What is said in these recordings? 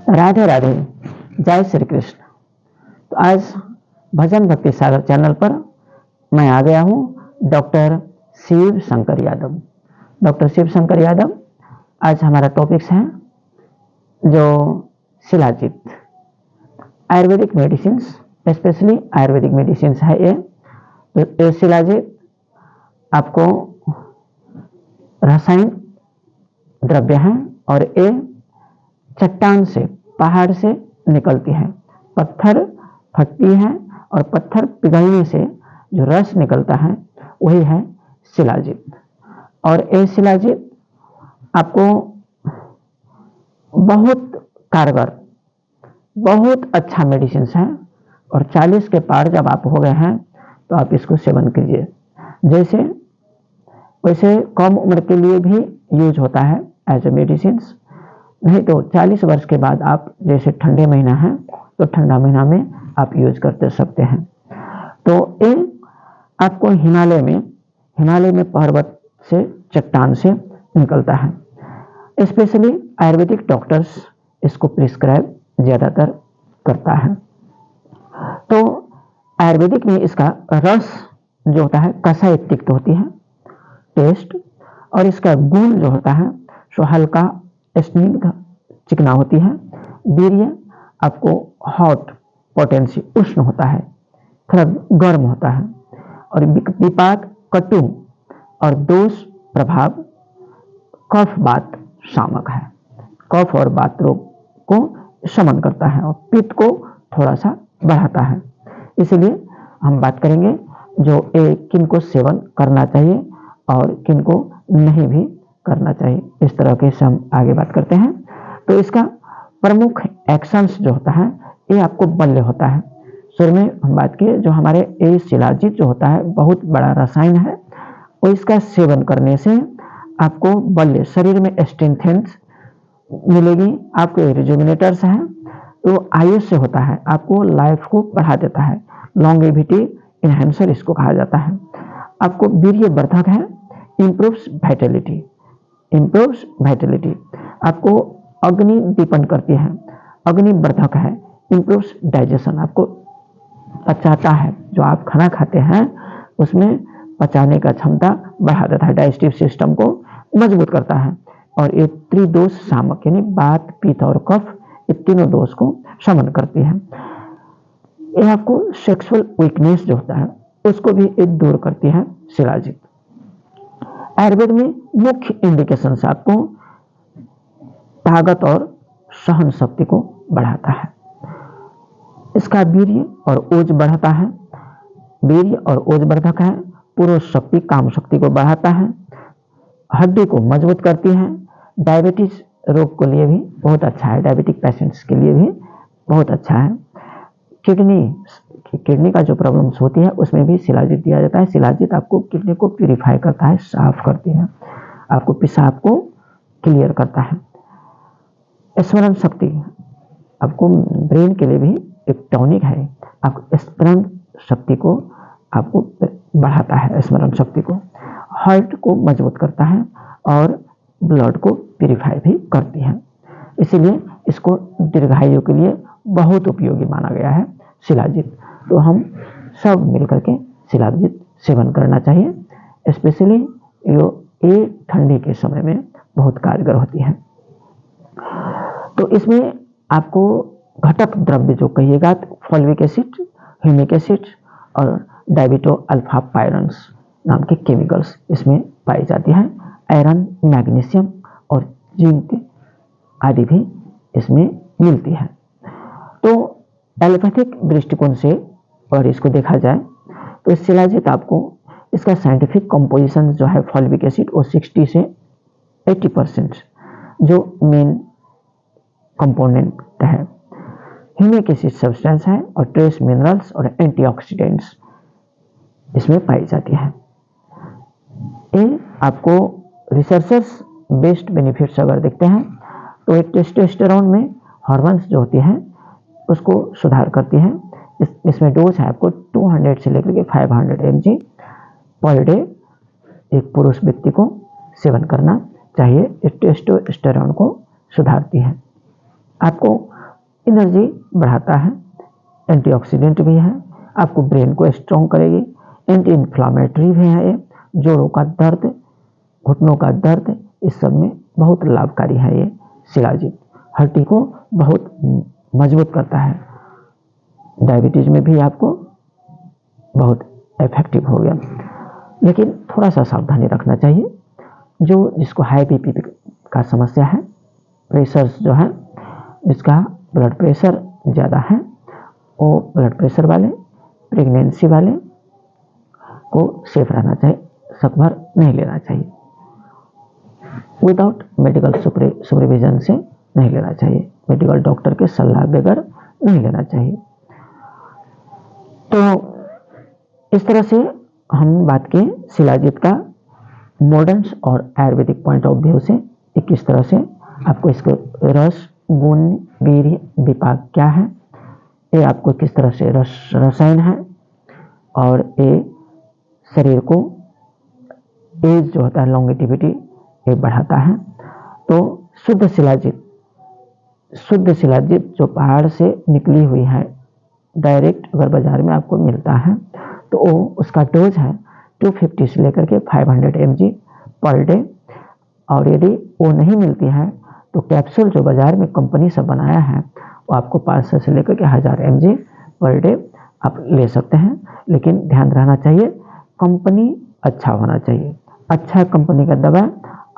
राधे राधे, जय श्री कृष्ण। तो आज भजन भक्ति सागर चैनल पर मैं आ गया हूँ डॉक्टर शिव शंकर यादव। डॉक्टर शिव शंकर यादव, आज हमारा टॉपिक्स है जो shilajit, Ayurvedic medicine, specially Ayurvedic medicine है ये। तो ये शिलाजीत आपको रासायनिक द्रव्य है और ये चट्टान से, पहाड़ से निकलती है। पत्थर फटती है और पत्थर पिघलने से जो रस निकलता है वही है शिलाजीत। और ये शिलाजीत आपको बहुत कारगर, बहुत अच्छा मेडिसिन है। और 40 के पार जब आप हो गए हैं तो आप इसको सेवन कीजिए। जैसे वैसे कम उम्र के लिए भी यूज होता है एज ए मेडिसिन, नहीं तो 40 वर्ष के बाद आप, जैसे ठंडे महीना है तो ठंडा महीना में आप यूज करते सकते हैं। तो ये आपको हिमालय में पर्वत से, चट्टान से निकलता है। स्पेशली आयुर्वेदिक डॉक्टर्स इसको प्रिस्क्राइब ज़्यादातर करता है। तो आयुर्वेदिक में इसका रस जो होता है कसाई तिक्त होती है टेस्ट, और इसका गुण जो होता है सो हल्का स्निग्ध चिकना होती है। वीर्य आपको हॉट पोटेंसी, उष्ण होता है, थोड़ा गर्म होता है। और विपाक कटु और दोष प्रभाव कफ बात शामक है। कफ और बात रोग को शमन करता है और पित्त को थोड़ा सा बढ़ाता है। इसलिए हम बात करेंगे जो किन को सेवन करना चाहिए और किन को नहीं भी करना चाहिए, इस तरह के से हम आगे बात करते हैं। तो इसका प्रमुख एक्शंस जो होता है ये आपको बल्य होता है। शुरू में हम बात किए जो हमारे ये शिलाजीत जो होता है बहुत बड़ा रसायन है, और इसका सेवन करने से आपको बल्य, शरीर में स्ट्रेंथेंस मिलेगी। आपके रिजुमिनेटर्स हैं तो आयुष से होता है, आपको लाइफ को बढ़ा देता है। लॉन्गेविटी इनहेंसर इसको कहा जाता है। आपको वीर्यवर्धक है, इम्प्रूव्स वाइटलिटी, आपको अग्नि दीपन करती है, अग्निवर्धक है, इम्प्रूव्स डाइजेशन, आपको पचाता है। जो आप खाना खाते हैं उसमें पचाने का क्षमता बढ़ा देता है, डाइजेस्टिव सिस्टम को मजबूत करता है। और ये त्रिदोष शामक, यानी वात, पित्त और कफ, ये तीनों दोष को शमन करती है। ये आपको सेक्सुअल वीकनेस जो होता है उसको भी ये दूर करती है शिलाजीत। आयुर्वेद में मुख्य इंडिकेशन से आपको ताकत और सहन शक्ति को बढ़ाता है। इसका वीर्य और ओज बढ़ाता है, वीर्य और ओज वर्धक है, पुरुष शक्ति, काम शक्ति को बढ़ाता है, हड्डी को मजबूत करती है। डायबिटीज रोग के लिए भी बहुत अच्छा है, डायबिटिक पेशेंट्स के लिए भी बहुत अच्छा है। किडनी का जो प्रॉब्लम्स होती है उसमें भी शिलाजीत दिया जाता है। शिलाजीत आपको किडनी को प्यूरिफाई करता है, साफ करती है, आपको पेशाब को क्लियर करता है। स्मरण शक्ति, आपको ब्रेन के लिए भी एक टॉनिक है, आपको स्मरण शक्ति को आपको बढ़ाता है, स्मरण शक्ति को। हार्ट को मजबूत करता है और ब्लड को प्यूरिफाई भी करती है। इसीलिए इसको दीर्घायु के लिए बहुत उपयोगी माना गया है शिलाजीत। तो हम सब मिलकर के शिलाजीत सेवन करना चाहिए। स्पेशली ये ठंडी के समय में बहुत कारगर होती है। तो इसमें आपको घटक द्रव्य जो कहिएगा तो फॉल्विक एसिड, ह्यूमिक एसिड और डायबिटो अल्फा पायरन्स नाम के केमिकल्स इसमें पाई जाती है। आयरन, मैग्नीशियम और जिंक आदि भी इसमें मिलती है। तो एलोपैथिक दृष्टिकोण से और इसको देखा जाए तो शिलाजीत आपको, इसका साइंटिफिक कंपोजिशन जो है फॉल्विक एसिड वो 60 से 80% जो मेन कंपोनेंट है। ह्यूमिक एसिड सब्सटेंस है और ट्रेस मिनरल्स और एंटीऑक्सीडेंट्स इसमें पाई जाती है। ये आपको रिसर्चर्स बेस्ड बेनिफिट्स अगर देखते हैं तो एक टेस्टोस्टेरोन में हार्मोन्स जो होती हैं उसको सुधार करती है। इसमें डोज है आपको 200 से लेकर के 500 mg पर डे एक पुरुष व्यक्ति को सेवन करना चाहिए। टेस्टोस्टेरोन को सुधारती है। आपको एनर्जी बढ़ाता है, एंटीऑक्सीडेंट भी है, आपको ब्रेन को स्ट्रॉन्ग करेगी, एंटी इन्फ्लामेटरी भी है, ये जोड़ों का दर्द, घुटनों का दर्द, इस सब में बहुत लाभकारी है ये शिलाजीत। हड्डी को बहुत मजबूत करता है, डायबिटीज में भी आपको बहुत इफेक्टिव हो गया। लेकिन थोड़ा सा सावधानी रखना चाहिए, जो जिसको हाई बीपी का समस्या है, प्रेशर जो है, जिसका ब्लड प्रेशर ज़्यादा है, वो ब्लड प्रेशर वाले, प्रेगनेंसी वाले को सेफ रहना चाहिए, सकभर नहीं लेना चाहिए, विदाउट मेडिकल सुपरविजन से नहीं लेना चाहिए, मेडिकल डॉक्टर के सलाह बगैर नहीं लेना चाहिए। तो इस तरह से हम बात की शिलाजीत का मॉडर्न और आयुर्वेदिक पॉइंट ऑफ व्यू से, किस तरह से आपको इसके रस, गुण, वीर्य, विपाक क्या है, ये आपको किस तरह से रसायन है, और ये शरीर को एज जो होता है, लॉन्गेटिविटी ये बढ़ाता है। तो शुद्ध शिलाजीत जो पहाड़ से निकली हुई है, डायरेक्ट अगर बाजार में आपको मिलता है तो वो उसका डोज है 250 से लेकर के 500 mg पर डे, और यदि वो नहीं मिलती है तो कैप्सूल जो बाजार में कंपनी से बनाया है वो आपको 500 से लेकर के 1000 mg पर डे आप ले सकते हैं। लेकिन ध्यान रहना चाहिए, कंपनी अच्छा होना चाहिए, अच्छा कंपनी का दवा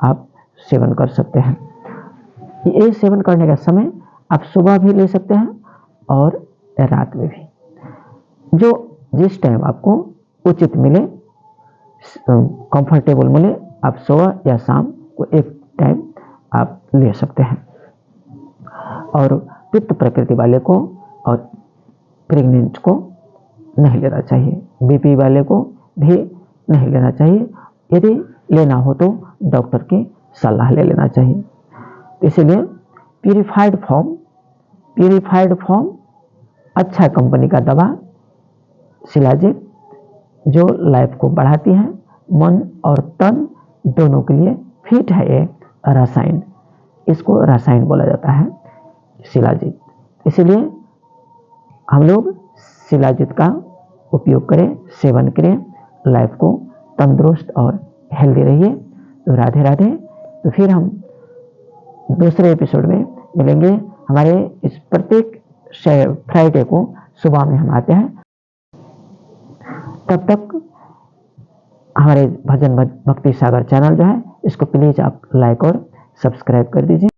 आप सेवन कर सकते हैं। ये सेवन करने का समय आप सुबह भी ले सकते हैं और रात में भी, जो जिस टाइम आपको उचित मिले, कंफर्टेबल मिले, आप सुबह या शाम को एक टाइम आप ले सकते हैं। और पित्त प्रकृति वाले को और प्रेग्नेंट को नहीं लेना चाहिए, बीपी वाले को भी नहीं लेना चाहिए, यदि लेना हो तो डॉक्टर की सलाह ले लेना चाहिए। इसीलिए प्यूरिफाइड फॉर्म अच्छा कंपनी का दवा शिलाजीत, जो लाइफ को बढ़ाती है, मन और तन दोनों के लिए फिट है ये रसायन, इसको रसायन बोला जाता है शिलाजीत। इसलिए हम लोग शिलाजीत का उपयोग करें, सेवन करें, लाइफ को तंदुरुस्त और हेल्दी रहिए। तो राधे राधे। तो फिर हम दूसरे एपिसोड में मिलेंगे। हमारे इस प्रत्येक फ्राइडे को सुबह में हम आते हैं। तब तक हमारे भजन भक्ति सागर चैनल जो है, इसको प्लीज़ आप लाइक और सब्सक्राइब कर दीजिए।